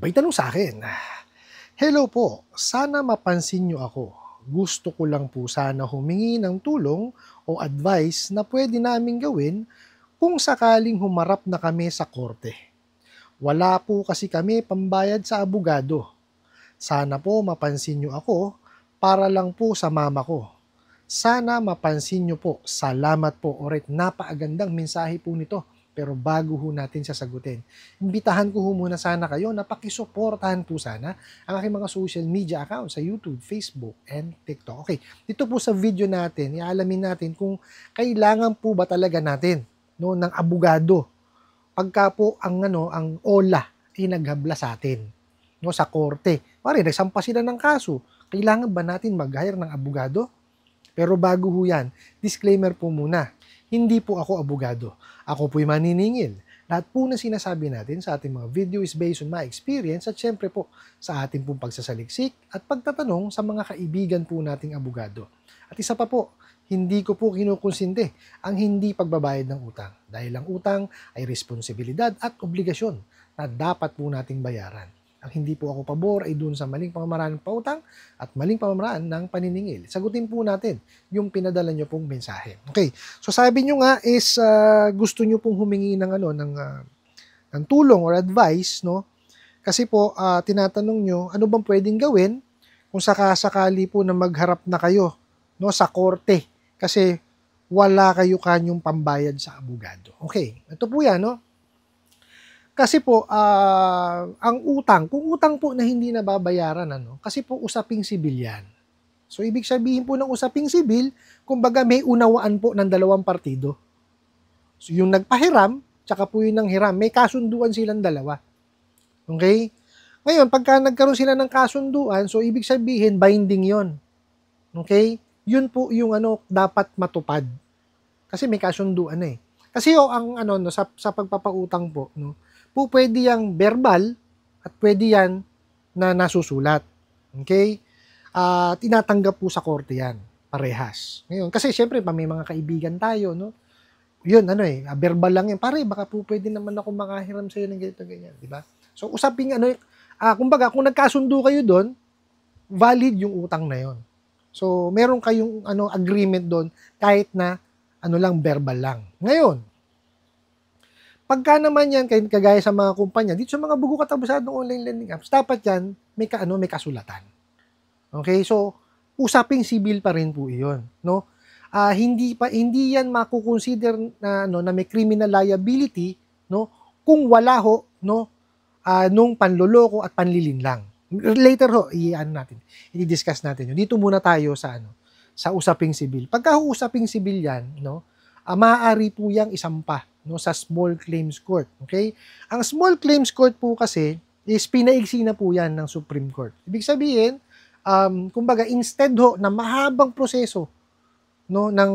May tanong sa akin. Hello po, sana mapansin niyo ako. Gusto ko lang po sana humingi ng tulong o advice na pwede naming gawin kung sakaling humarap na kami sa korte. Wala po kasi kami pambayad sa abogado. Sana po mapansin niyo ako para lang po sa mama ko. Sana mapansin niyo po. Salamat po. Oret, napakagandang mensahe po nito. Pero bago ho natin sasagutin, imbitahan ko ho muna sana kayo na pakisuportahan po sana ang aking mga social media accounts sa YouTube, Facebook, and TikTok. Okay, dito po sa video natin, ialamin natin kung kailangan po ba talaga natin ng abogado pagka po ang OLA ay naghabla sa atin sa korte. Pare, nagsampa sila ng kaso. Kailangan ba natin mag-hire ng abogado? Pero bago ho yan, disclaimer po muna, hindi po ako abogado. Ako po'y maniningil. Lahat po na sinasabi natin sa ating mga video is based on my experience at syempre po sa ating pong pagsasaliksik at pagtatanong sa mga kaibigan po nating abogado. At isa pa po, hindi ko po kinukonsinte ang hindi pagbabayad ng utang dahil ang utang ay responsibilidad at obligasyon na dapat po nating bayaran. Ang hindi po ako pabor ay dun sa maling pamamaraan ng pautang at maling pamamaraan ng paniningil. Sagutin po natin yung pinadala nyo pong mensahe. Okay, so sabi nyo nga is gusto nyo pong humingi ng tulong or advice, no? Kasi po tinatanong nyo ano bang pwedeng gawin kung sakasakali po na magharap na kayo sa korte kasi wala kayo kanyang pambayad sa abogado. Okay, ito po yan, no? Kasi po, ang utang, kung utang po na hindi nababayaran, kasi po usaping sibil yan. So, ibig sabihin po ng usaping sibil, kumbaga may unawaan po ng dalawang partido. So, yung nagpahiram, tsaka po yung nanghiram, may kasunduan silang dalawa. Okay? Ngayon, pagka nagkaroon sila ng kasunduan, so ibig sabihin, binding yon. Okay? Yun po yung dapat matupad. Kasi may kasunduan eh. Kasi ang sa pagpapautang po, po pwede yang verbal at pwede yan na nasusulat. Okay? Tinatanggap po sa korte yan, parehas. Ngayon, kasi syempre pa may mga kaibigan tayo, no? Yun, verbal lang yan. Pare, baka po pwede naman ako makahiram sa'yo ng ganito, ganyan, di ba? So, usaping kumbaga, kung nagkasundo kayo doon, valid yung utang na yon. So, meron kayong agreement doon kahit na lang, verbal lang. Ngayon, pagka naman yan, kagaya sa mga kumpanya, dito sa mga bugo katabusadong online lending apps, dapat yan, may kasulatan. Okay? So, usaping civil pa rin po iyon, no? Hindi yan makukonsider na may criminal liability, no? Kung wala ho, no? Nung panloloko at panlilinlang. Later ho, i-discuss natin yun. Dito muna tayo sa sa usaping civil. Pagka usaping civil yan, no? Maaari po yang isampa sa small claims court. Okay? Ang small claims court po kasi is pinaigsi na po yan ng Supreme Court. Ibig sabihin, kumbaga instead ho na mahabang proseso ng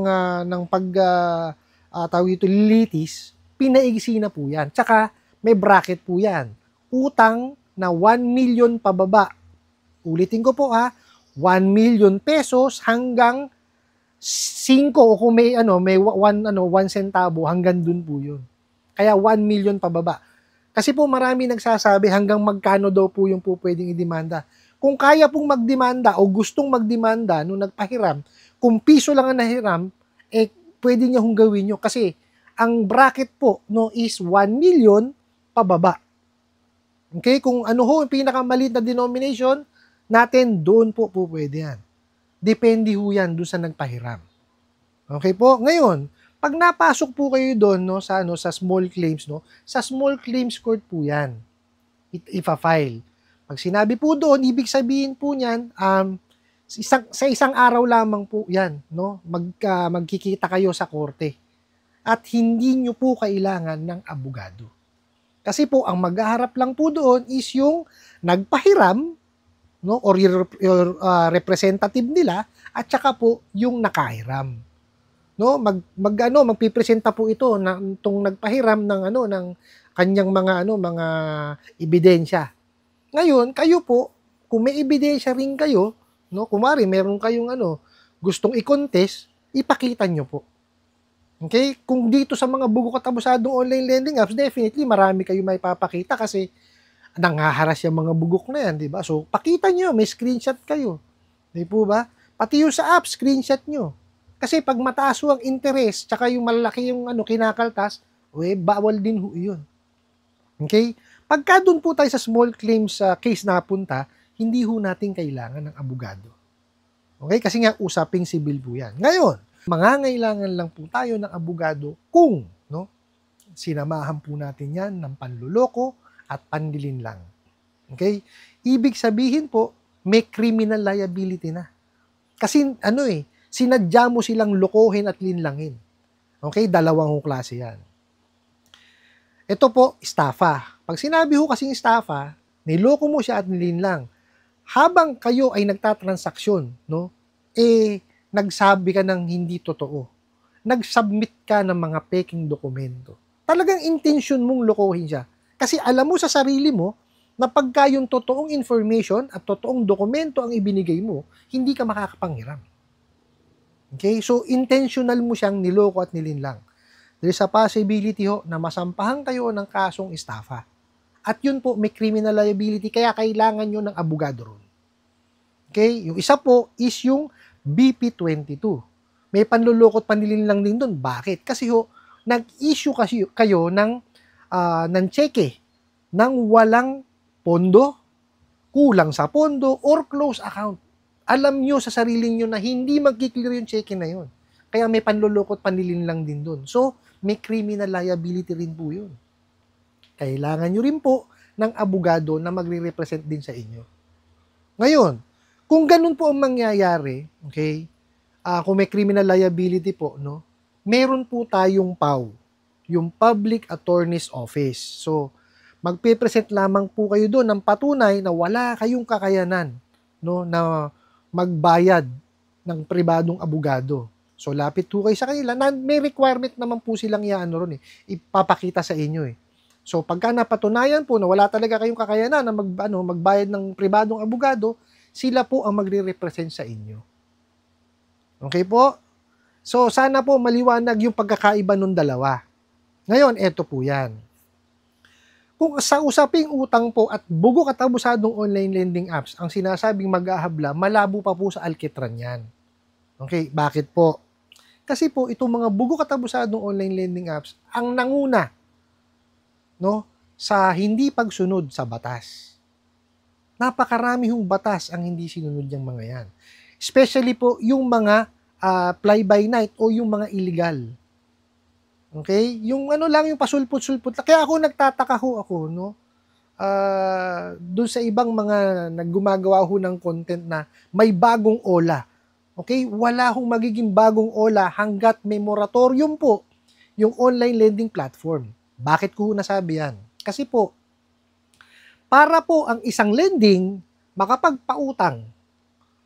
tawag ito litis, pinaigsi na po yan. Tsaka may bracket po yan. Utang na 1 million pababa. Ulitin ko po 1 million pesos hanggang 5 o kung may 1 centavo hanggang dun po yun. Kaya 1 million pababa. Kasi po marami nagsasabi hanggang magkano daw po yung po pwedeng idemanda. Kung kaya pong magdemanda o gustong magdemanda nung nagpahiram, kung piso lang ang nahiram, pwede niya hong gawin nyo. Kasi ang bracket po is 1 million pababa. Okay? Kung yung pinakamaliit na denomination natin, doon po pwede yan. Depende ho yan doon sa nagpahiram. Okay po? Ngayon, pag napasok po kayo doon sa small claims, sa small claims court po yan. Ipa-file. Pag sinabi po doon, ibig sabihin po niyan, sa isang araw lamang po yan, magkikita kayo sa korte. At hindi nyo po kailangan ng abogado. Kasi po, ang maghaharap lang po doon is yung nagpahiram, or your representative nila at saka po yung nakahiram. Magpipresenta po ito tong nagpahiram ng kanyang mga ebidensya. Ngayon, kayo po kung may ebidensya rin kayo, kumari meron kayong gustong i-contest, ipakita nyo po. Okay? Kung dito sa mga bugo katabusadong online lending apps, definitely marami kayong may papakita kasi Nanghaharas yung mga bugok na yan, di ba? So, pakita nyo, may screenshot kayo. Di po ba? Pati yung sa app, screenshot nyo. Kasi pag mataas ang interest, tsaka yung malaki yung kinakaltas, bawal din ho yun. Okay? Pagka doon po tayo sa small claims case na punta, hindi ho natin kailangan ng abogado. Okay? Kasi nga, usaping civil po yan. Ngayon, mangangailangan lang po tayo ng abogado kung sinamahan po natin yan ng panluloko at pandilin lang. Okay? Ibig sabihin po, may criminal liability na. Kasi sinadya mo silang lokohin at linlangin. Okay? Dalawang klase yan. Ito po, estafa. Pag sinabi ho kasing estafa, niloko mo siya at nilinlang. Habang kayo ay nagtatransaksyon, nagsabi ka ng hindi totoo. Nag-submit ka ng mga peking dokumento. Talagang intention mong lokohin siya. Kasi alam mo sa sarili mo na pagka yung totoong information at totoong dokumento ang ibinigay mo, hindi ka makakapanghiram. Okay? So, intentional mo siyang niloko at nilinlang. There is a possibility ho na masampahan kayo ng kasong estafa. At yun po, may criminal liability, kaya kailangan nyo ng abogado ron. Okay? Yung isa po is yung BP22. May panluloko at panlilinlang din doon. Bakit? Kasi nag-issue kasi kayo ng cheque ng walang pondo, kulang sa pondo, or close account. Alam nyo sa sarili nyo na hindi magkiklear yung cheque na yun. Kaya may panluloko at panlilinlang din doon. So, may criminal liability rin po yun. Kailangan nyo rin po ng abogado na magre-represent din sa inyo. Ngayon, kung ganun po ang mangyayari, okay, kung may criminal liability po, meron po tayong PAO, yung Public Attorney's Office. So, magpe-present lamang po kayo doon ng patunay na wala kayong kakayanan na magbayad ng pribadong abogado. So, lapit po kayo sa kanila. May requirement naman po silang ipapakita sa inyo. So, pagka napatunayan po na wala talaga kayong kakayanan na magbayad ng pribadong abogado, sila po ang magre-represent sa inyo. Okay po? So, sana po maliwanag yung pagkakaiba ng dalawa. Ngayon, eto po yan. Kung sa usaping utang po at bugok at abusadong online lending apps, ang sinasabing mag-ahabla, malabo pa po sa alkitran yan. Okay, bakit po? Kasi po, itong mga bugok at abusadong online lending apps, ang nanguna sa hindi pagsunod sa batas. Napakarami hong batas ang hindi sinunod yung mga yan. Especially po yung mga fly-by-night o yung mga illegal. Okay? Yung yung pasulput-sulput. Kaya ako nagtataka ako, doon sa ibang mga naggumagawa ng content na may bagong ola. Okay? Wala hong magiging bagong ola hanggat may moratorium po yung online lending platform. Bakit ko nasabi yan? Kasi po, para po ang isang lending makapagpautang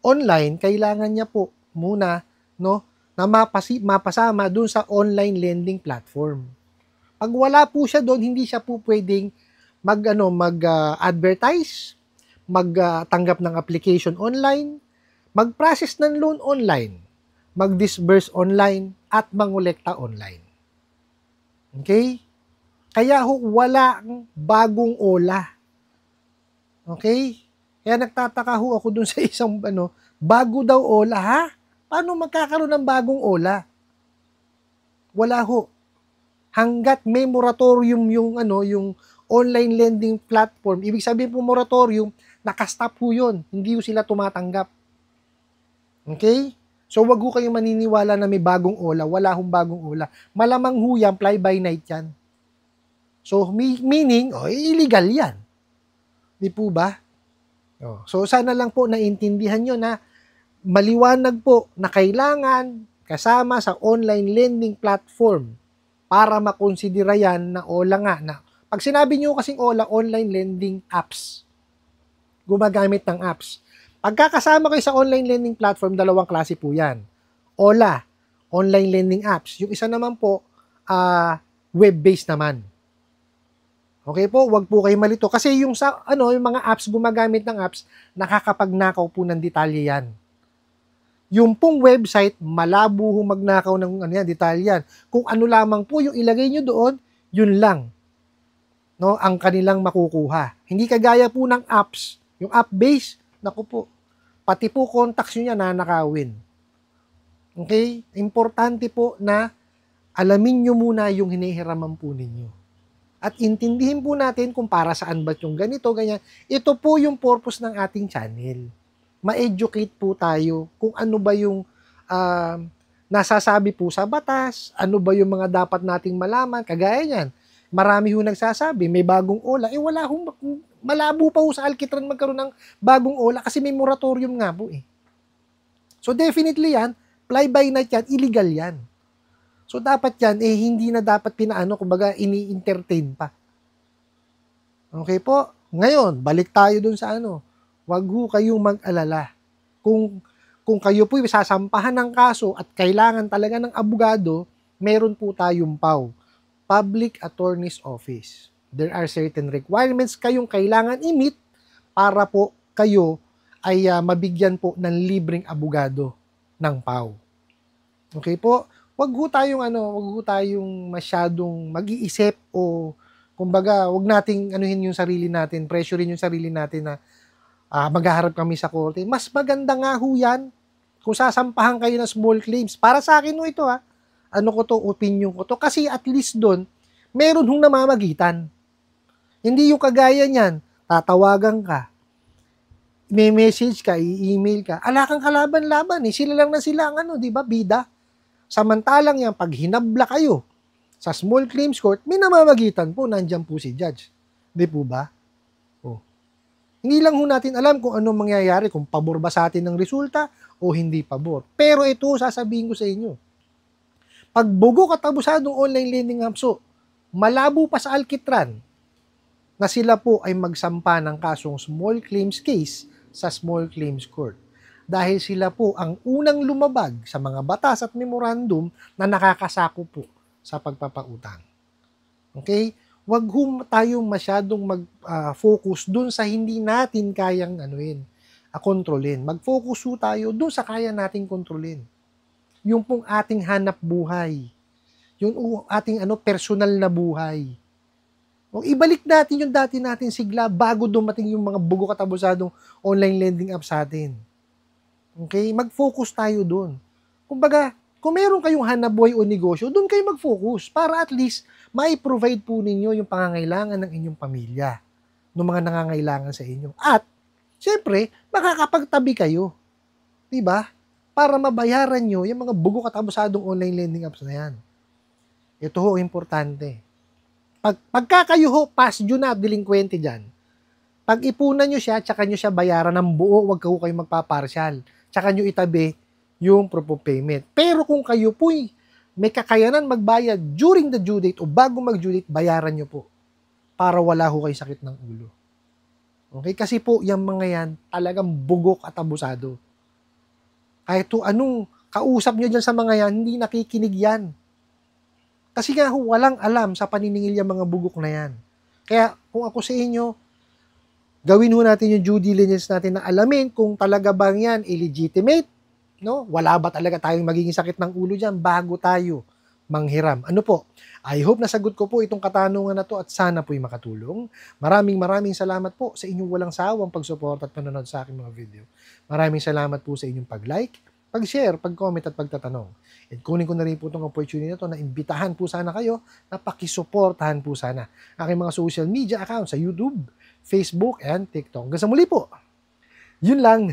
online, kailangan niya po muna na mapasama doon sa online lending platform. Pag wala po siya doon, hindi siya po pwedeng mag-advertise, magtanggap ng application online, mag-process ng loan online, mag-disburse online, at mangolekta online. Okay? Kaya walang bagong ola. Okay? Kaya nagtataka ako doon sa isang bago daw ola, ha? Paano magkakaroon ng bagong ola? Wala ho. Hanggat may moratorium yung online lending platform, ibig sabihin po moratorium, nakastop ho yun. Hindi ho sila tumatanggap. Okay? So wag ho kayong maniniwala na may bagong ola. Wala hong bagong ola. Malamang ho yan, fly-by-night yan. So meaning, illegal yan. Di po ba? So sana lang po naintindihan nyo na maliwanag po na kailangan kasama sa online lending platform para makonsidera yan na ola nga. Pag sinabi nyo kasing ola, online lending apps. Gumagamit ng apps. Pagkakasama kayo sa online lending platform, dalawang klase po yan. Ola, online lending apps. Yung isa naman po, web-based naman. Okay po, wag po kayo malito. Kasi yung mga apps, gumagamit ng apps, nakakapagnakaw po ng detalye yan. Yung pong website, malabo magnakaw ng detalye yan. Kung ano lamang po yung ilagay nyo doon, yun lang. no, ang kanilang makukuha. Hindi kagaya po ng apps, yung app-based, naku po, pati po contacts nyo niya nanakawin. Okay? Importante po na alamin nyo muna yung hinihiraman po ninyo. At intindihin po natin kung para saan ba yung ganito, ganyan. Ito po yung purpose ng ating channel. Ma-educate po tayo kung ano ba yung nasasabi po sa batas, ano ba yung mga dapat nating malaman, kagaya niyan. Marami ho nagsasabi, may bagong ola. Wala hong, malabo pa ho sa Alkitran magkaroon ng bagong ola kasi may moratorium nga po eh. So definitely yan, fly-by-night yan, illegal yan. So dapat yan, hindi na dapat pinaano, kumbaga ini-entertain pa. Okay po? Ngayon, balik tayo dun sa ano. Wag ho kayong mag-alala. Kung kayo po sasampahan ng kaso at kailangan talaga ng abogado, meron po tayong PAO, Public Attorney's Office. There are certain requirements kayong kailangan i-meet para po kayo ay mabigyan po ng libreng abogado ng PAO. Okay po? Wag ho tayong masyadong mag-iisip o kumbaga, wag nating anuhin yung sarili natin, pressurein yung sarili natin na maghaharap kami sa korte. Mas maganda nga ho yan kung sasampahan kayo ng small claims. Para sa akin ho ito ano ko to, opinion ko to. Kasi at least doon, meron hong namamagitan. Hindi yung kagaya niyan, tatawagan ka, may message ka, i-email ka, ala kang kalaban-laban eh. Sila lang na sila ang di ba, bida. Samantalang yan, pag hinabla kayo sa small claims court, may namamagitan po, nandyan po si judge. Di po ba? Hindi lang ho natin alam kung ano mangyayari, kung pabor ba sa atin ng resulta o hindi pabor. Pero ito, sasabihin ko sa inyo. Pag bugo katabusadong online lending apps, malabo pa sa Alkitran na sila po ay magsampa ng kasong small claims case sa small claims court. Dahil sila po ang unang lumabag sa mga batas at memorandum na nakakasako po sa pagpapautang. Okay? Wag tayong masyadong mag-focus dun sa hindi natin kayang kontrolin. Mag-focus tayo dun sa kaya nating kontrolin. Yung pong ating hanap buhay. Yung ating personal na buhay. O ibalik natin yung dati natin sigla bago dumating yung mga bugo katabusadong online lending app sa atin. Okay? Mag-focus tayo dun. Kumbaga, kung meron kayong hanapbuhay o negosyo, dun kayo mag-focus para at least mai-provide po ninyo yung pangangailangan ng inyong pamilya, ng mga nangangailangan sa inyo. At, syempre, makakapagtabi kayo. Diba? Para mabayaran nyo yung mga bugo katabusadong online lending apps na yan. Ito ho, importante. Pagka kayo ho, past due na delinquente dyan, pag ipunan nyo siya, tsaka nyo siya bayaran ng buo, wag kayo magpaparsyal. Tsaka nyo itabi yung proof of payment. Pero kung kayo po'y may kakayanan magbayad during the due date o bago mag-due date, bayaran nyo po para wala ho kayo sakit ng ulo. Okay? Kasi po, yung mga yan, talagang bugok at abusado. Kahit to anong kausap nyo dyan sa mga yan, hindi nakikinig yan. Kasi nga ho, walang alam sa paniningil yung mga bugok na yan. Kaya kung ako sa inyo, gawin ho natin yung due diligence natin na alamin kung talaga bang yan illegitimate, no? Wala ba talaga tayong magiging sakit ng ulo dyan bago tayo manghiram? Ano po? I hope nasagot ko po itong katanungan na to at sana po'y makatulong. Maraming salamat po sa inyong walang sawang pagsuporta at panonood sa aking mga video. Maraming salamat po sa inyong pag-like, pag-share, pag-comment at pagtatanong. At kunin ko na rin po itong opportunity na to na imbitahan po sana kayo na pakisuportahan po sana aking mga social media accounts sa YouTube, Facebook, and TikTok. Hanggang sa muli po. Yun lang.